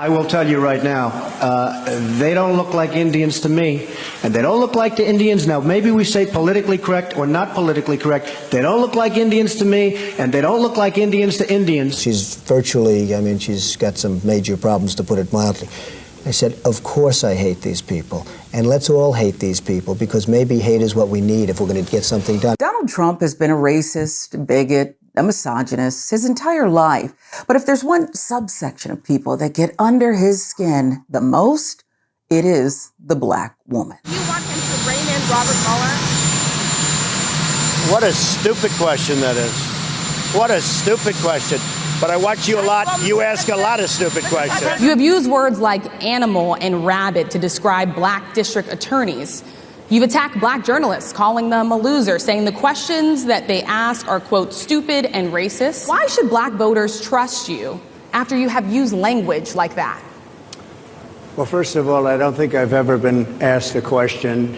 I will tell you right now, they don't look like Indians to me, and they don't look like the Indians. Now, maybe we say politically correct or not politically correct. They don't look like Indians to me, and they don't look like Indians to Indians. She's virtually, I mean, she's got some major problems, to put it mildly. I said, of course I hate these people, and let's all hate these people, because maybe hate is what we need if we're going to get something done. Donald Trump has been a racist, a bigot, a misogynist his entire life. But if there's one subsection of people that get under his skin the most, it is the black woman. Do you want him to rein in Robert Mueller? What a stupid question that is. What a stupid question. But I watch you a lot. You ask a lot of stupid questions. You have used words like animal and rabbit to describe black district attorneys. You've attacked black journalists, calling them a loser, saying the questions that they ask are, quote, stupid and racist. Why should black voters trust you after you have used language like that? Well, first of all, I don't think I've ever been asked a question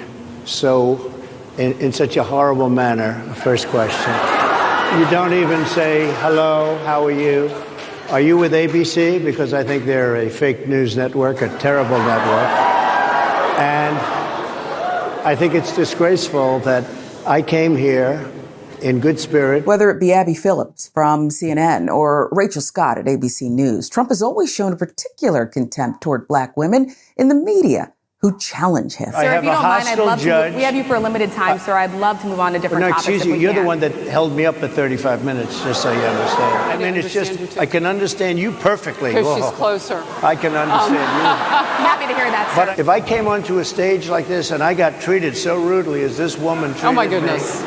in such a horrible manner. First question. You don't even say, hello, how are you? Are you with ABC? Because I think they're a fake news network, a terrible network. And I think it's disgraceful that I came here in good spirit. Whether it be Abby Phillips from CNN or Rachel Scott at ABC News, Trump has always shown a particular contempt toward black women in the media who challenge him. Sir, if you don't mind, I'd love to. We have you for a limited time, sir. I'd love to move on to different topics. Excuse you. You're the one that held me up at 35 minutes, just so you understand. I mean, it's just, I can understand you perfectly. Because she's closer. I can understand you. I'm happy to hear that, sir. But if I came onto a stage like this and I got treated so rudely as this woman treated me. Oh, my goodness.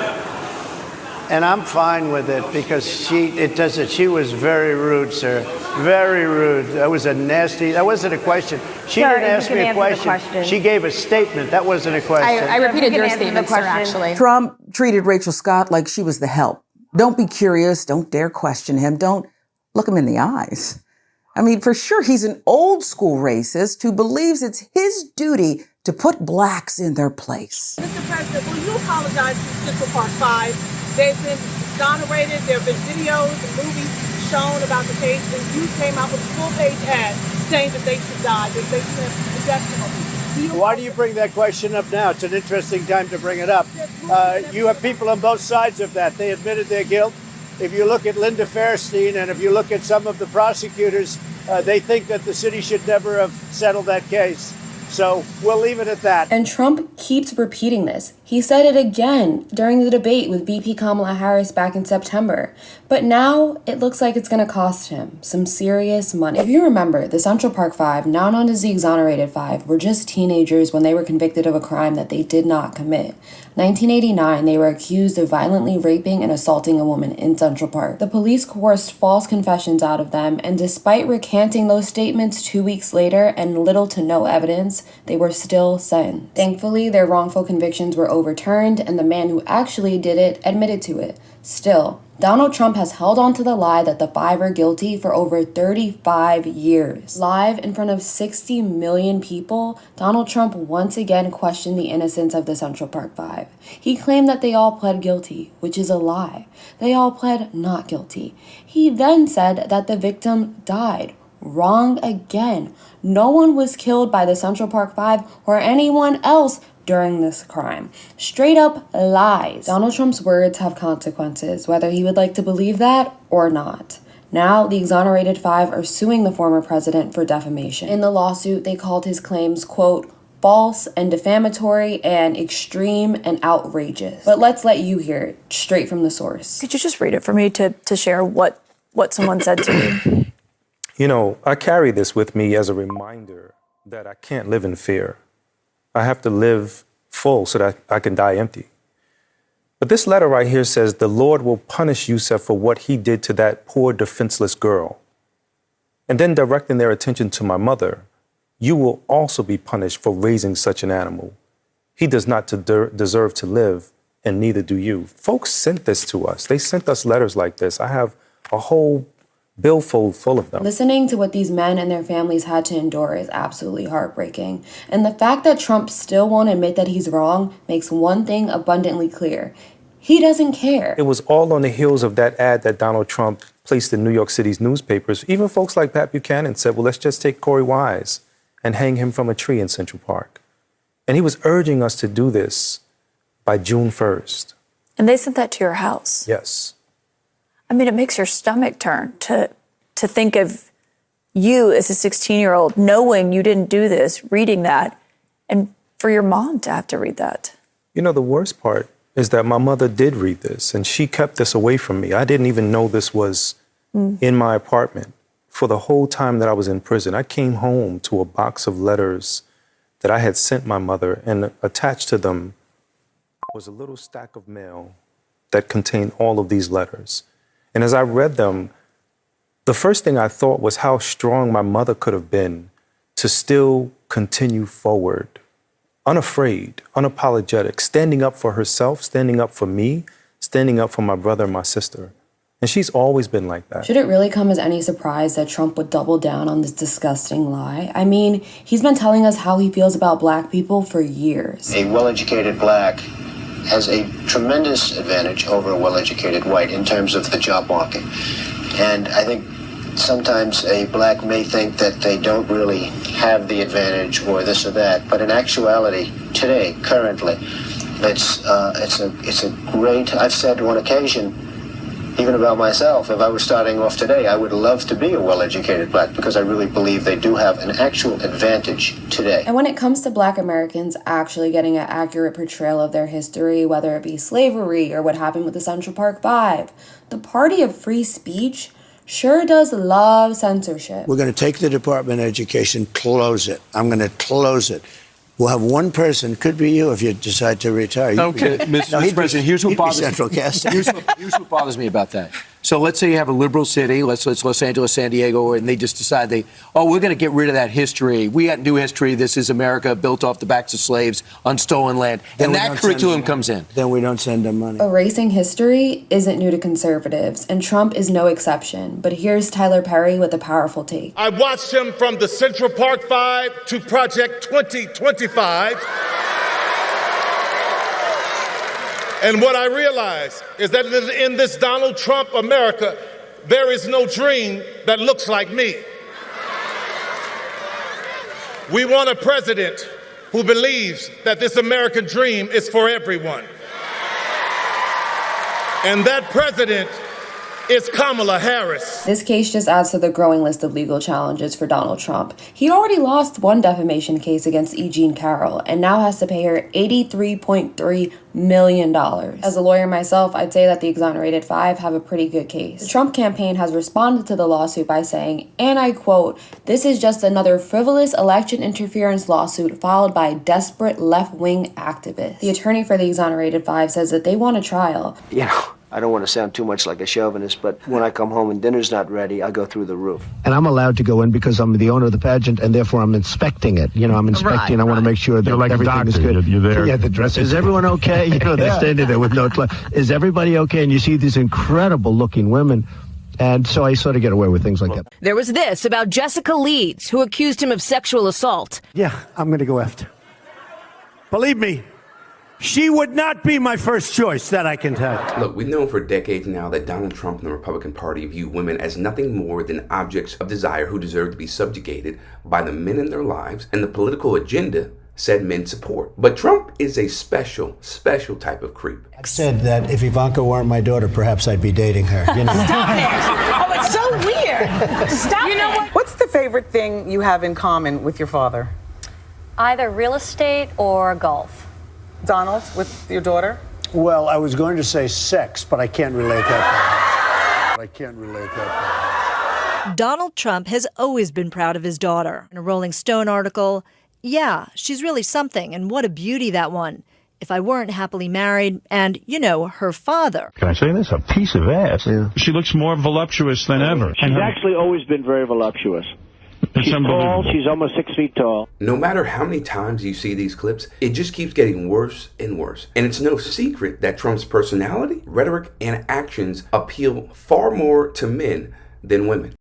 And I'm fine with it because she was very rude, sir. Very rude. That wasn't a question. She didn't ask me a question. She gave a statement. That wasn't a question. I repeated your statement, sir, actually. Trump treated Rachel Scott like she was the help. Don't be curious. Don't dare question him. Don't look him in the eyes. I mean, for sure, he's an old school racist who believes it's his duty to put blacks in their place. Mr. President, will you apologize to Central Park 5? They've been exonerated. There have been videos and movies shown about the case, and you came out with a full-page ad saying that they should die, that they should have the death penalty. Why do you bring that question up now? It's an interesting time to bring it up. You have people on both sides of that. They admitted their guilt. If you look at Linda Fairstein and if you look at some of the prosecutors, they think that the city should never have settled that case. So we'll leave it at that. And Trump keeps repeating this. He said it again during the debate with VP Kamala Harris back in September. But now it looks like it's going to cost him some serious money. If you remember, the Central Park Five, now known as the Exonerated Five, were just teenagers when they were convicted of a crime that they did not commit. 1989, they were accused of violently raping and assaulting a woman in Central Park. The police coerced false confessions out of them, and despite recanting those statements 2 weeks later and little to no evidence, they were still sentenced. Thankfully, their wrongful convictions were overturned, and the man who actually did it admitted to it. Still, Donald Trump has held on to the lie that the five are guilty for over 35 years. Live in front of 60 million people, Donald Trump once again questioned the innocence of the Central Park Five. He claimed that they all pled guilty, which is a lie. They all pled not guilty. He then said that the victim died. Wrong again. No one was killed by the Central Park Five or anyone else during this crime. Straight up lies. Donald Trump's words have consequences, whether he would like to believe that or not. Now, the Exonerated Five are suing the former president for defamation. In the lawsuit, they called his claims, quote, false and defamatory and extreme and outrageous. But let's let you hear it straight from the source. Could you just read it for me to share what someone said to me? You know, I carry this with me as a reminder that I can't live in fear. I have to live full so that I can die empty. But this letter right here says the Lord will punish Yusef for what he did to that poor defenseless girl. And then directing their attention to my mother, you will also be punished for raising such an animal. He does not deserve to live, and neither do you. Folks sent this to us. They sent us letters like this. I have a whole billfold full of them. Listening to what these men and their families had to endure is absolutely heartbreaking. And the fact that Trump still won't admit that he's wrong makes one thing abundantly clear. He doesn't care. It was all on the heels of that ad that Donald Trump placed in New York City's newspapers. Even folks like Pat Buchanan said, well, let's just take Corey Wise and hang him from a tree in Central Park. And he was urging us to do this by June 1st. And they sent that to your house. Yes. I mean, it makes your stomach turn to think of you as a 16-year-old knowing you didn't do this, reading that, and for your mom to have to read that. You know, the worst part is that my mother did read this, and she kept this away from me. I didn't even know this was in my apartment for the whole time that I was in prison. I came home to a box of letters that I had sent my mother, and attached to them was a little stack of mail that contained all of these letters. And as I read them, the first thing I thought was how strong my mother could have been to still continue forward, unafraid, unapologetic, standing up for herself, standing up for me, standing up for my brother and my sister. And she's always been like that. Should it really come as any surprise that Trump would double down on this disgusting lie? I mean, he's been telling us how he feels about black people for years. A well-educated black has a tremendous advantage over a well-educated white in terms of the job market. And I think sometimes a black may think that they don't really have the advantage or this or that, but in actuality, today, currently, it's a great. I've said on occasion, even about myself, if I were starting off today, I would love to be a well-educated black because I really believe they do have an actual advantage today. And when it comes to black Americans actually getting an accurate portrayal of their history, whether it be slavery or what happened with the Central Park Five, the party of free speech sure does love censorship. We're going to take the Department of Education, close it. I'm going to close it. We'll have one person, could be you if you decide to retire. Okay, Mr. President, here's what bothers central casting. here's what bothers me about that. So let's say you have a liberal city, let's Los Angeles, San Diego, and they just decide we're going to get rid of that history. We got new history. This is America built off the backs of slaves on stolen land. And that curriculum comes in. Then we don't send them money. Erasing history isn't new to conservatives, and Trump is no exception. But here's Tyler Perry with a powerful take. I watched him from the Central Park Five to Project 2025. And what I realize is that in this Donald Trump America, there is no dream that looks like me. We want a president who believes that this American dream is for everyone. And that president is Kamala Harris. This case just adds to the growing list of legal challenges for Donald Trump. He already lost one defamation case against E. Jean Carroll and now has to pay her $83.3 million. As a lawyer myself, I'd say that the Exonerated Five have a pretty good case. The Trump campaign has responded to the lawsuit by saying, and I quote, "This is just another frivolous election interference lawsuit filed by desperate left-wing activists." The attorney for the Exonerated Five says that they want a trial. You know, I don't want to sound too much like a chauvinist, but when I come home and dinner's not ready, I go through the roof. And I'm allowed to go in because I'm the owner of the pageant, and therefore I'm inspecting it. You know, I'm inspecting. I want to make sure that like everything is good. You're there. Yeah, the dress. Is everyone okay? You know, they're standing there with no clothes. Is everybody okay? And you see these incredible-looking women. And so I sort of get away with things like that. There was this about Jessica Leeds, who accused him of sexual assault. Yeah, I'm going to go after. Believe me, she would not be my first choice, that I can tell you. Look, we've known for decades now that Donald Trump and the Republican Party view women as nothing more than objects of desire who deserve to be subjugated by the men in their lives and the political agenda said men support. But Trump is a special type of creep. I said that if Ivanka weren't my daughter, perhaps I'd be dating her. You know? Stop it! Oh, it's so weird. Stop You know what? What's the favorite thing you have in common with your father? Either real estate or golf. Donald, with your daughter? Well, I was going to say sex, but I can't relate that. Donald Trump has always been proud of his daughter. In a Rolling Stone article, "Yeah, she's really something, and what a beauty, that one. If I weren't happily married, and, you know, her father." Can I say this? A piece of ass. Yeah. She looks more voluptuous than ever. She's actually always been very voluptuous. She's tall. She's almost 6 feet tall. No matter how many times you see these clips, it just keeps getting worse and worse. And it's no secret that Trump's personality, rhetoric, and actions appeal far more to men than women.